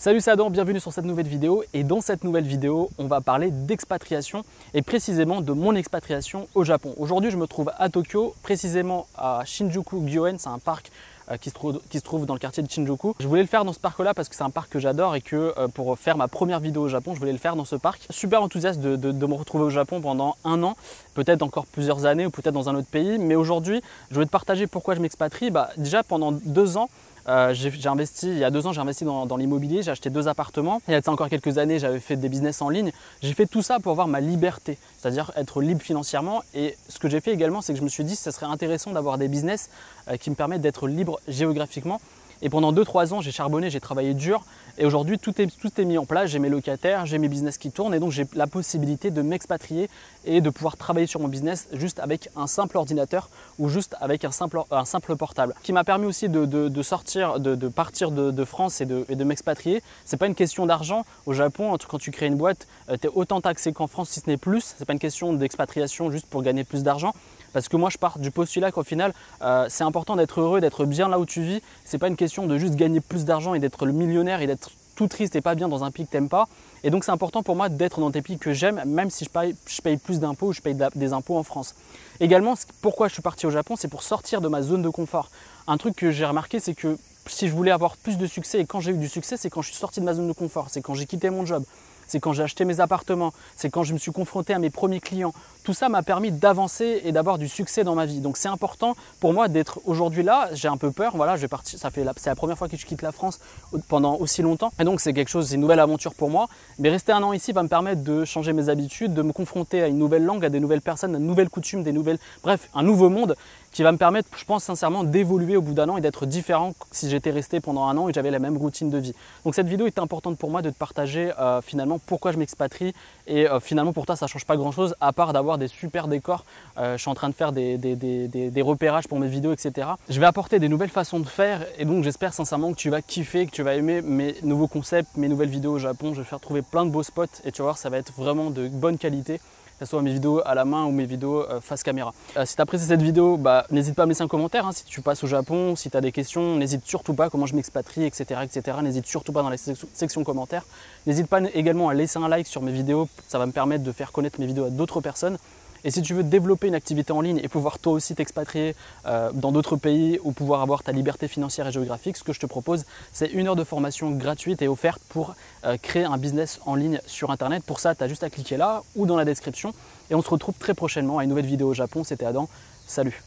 Salut, c'est Adam, bienvenue sur cette nouvelle vidéo et dans cette nouvelle vidéo, on va parler d'expatriation et précisément de mon expatriation au Japon. Aujourd'hui, je me trouve à Tokyo, précisément à Shinjuku Gyoen, c'est un parc qui se trouve dans le quartier de Shinjuku. Je voulais le faire dans ce parc-là parce que c'est un parc que j'adore et que pour faire ma première vidéo au Japon, je voulais le faire dans ce parc. Super enthousiaste de me retrouver au Japon pendant un an, peut-être encore plusieurs années ou peut-être dans un autre pays. Mais aujourd'hui, je voulais te partager pourquoi je m'expatrie. Déjà, pendant 2 ans, j'ai investi, il y a 2 ans, j'ai investi dans l'immobilier, j'ai acheté 2 appartements. Il y a encore quelques années, j'avais fait des business en ligne. J'ai fait tout ça pour avoir ma liberté, c'est-à-dire être libre financièrement. Et ce que j'ai fait également, c'est que je me suis dit que ce serait intéressant d'avoir des business qui me permettent d'être libre géographiquement. Et pendant 2-3 ans, j'ai charbonné, j'ai travaillé dur. Et aujourd'hui, tout est mis en place. J'ai mes locataires, j'ai mes business qui tournent. Et donc, j'ai la possibilité de m'expatrier et de pouvoir travailler sur mon business juste avec un simple ordinateur ou juste avec un simple portable. Ce qui m'a permis aussi de partir de France et de m'expatrier. Ce n'est pas une question d'argent. Au Japon, quand tu crées une boîte, tu es autant taxé qu'en France, si ce n'est plus. Ce n'est pas une question d'expatriation juste pour gagner plus d'argent. Parce que moi, je pars du postulat qu'au final, c'est important d'être heureux, d'être bien là où tu vis. Ce n'est pas une question de juste gagner plus d'argent et d'être le millionnaire et d'être tout triste et pas bien dans un pays que tu n'aimes pas. Et donc, c'est important pour moi d'être dans des pays que j'aime, même si je paye plus d'impôts ou je paye des impôts en France. Également, pourquoi je suis parti au Japon, c'est pour sortir de ma zone de confort. Un truc que j'ai remarqué, c'est que si je voulais avoir plus de succès, et quand j'ai eu du succès, c'est quand je suis sorti de ma zone de confort, c'est quand j'ai quitté mon job. C'est quand j'ai acheté mes appartements, c'est quand je me suis confronté à mes premiers clients. Tout ça m'a permis d'avancer et d'avoir du succès dans ma vie. Donc c'est important pour moi d'être aujourd'hui là. J'ai un peu peur, voilà, je vais partir. C'est la première fois que je quitte la France pendant aussi longtemps. Et donc c'est une nouvelle aventure pour moi. Mais rester un an ici va me permettre de changer mes habitudes, de me confronter à une nouvelle langue, à des nouvelles personnes, à de nouvelles coutumes, bref, un nouveau monde qui va me permettre, je pense sincèrement, d'évoluer au bout d'un an et d'être différent si j'étais resté pendant un an et j'avais la même routine de vie. Donc cette vidéo est importante pour moi de te partager finalement pourquoi je m'expatrie et finalement pour toi ça ne change pas grand chose à part d'avoir des super décors. Je suis en train de faire des repérages pour mes vidéos, etc. Je vais apporter des nouvelles façons de faire et donc j'espère sincèrement que tu vas kiffer, que tu vas aimer mes nouveaux concepts, mes nouvelles vidéos au Japon. Je vais faire trouver plein de beaux spots et tu vas voir ça va être vraiment de bonne qualité. Que ce soit mes vidéos à la main ou mes vidéos face caméra. Si tu as apprécié cette vidéo, n'hésite pas à me laisser un commentaire. Si tu passes au Japon, si tu as des questions, n'hésite surtout pas, comment je m'expatrie, etc. N'hésite surtout pas dans la section commentaires. N'hésite pas également à laisser un like sur mes vidéos, ça va me permettre de faire connaître mes vidéos à d'autres personnes. Et si tu veux développer une activité en ligne et pouvoir toi aussi t'expatrier dans d'autres pays ou pouvoir avoir ta liberté financière et géographique, ce que je te propose, c'est 1 heure de formation gratuite et offerte pour créer un business en ligne sur Internet. Pour ça, tu as juste à cliquer là ou dans la description. Et on se retrouve très prochainement à une nouvelle vidéo au Japon. C'était Adam. Salut!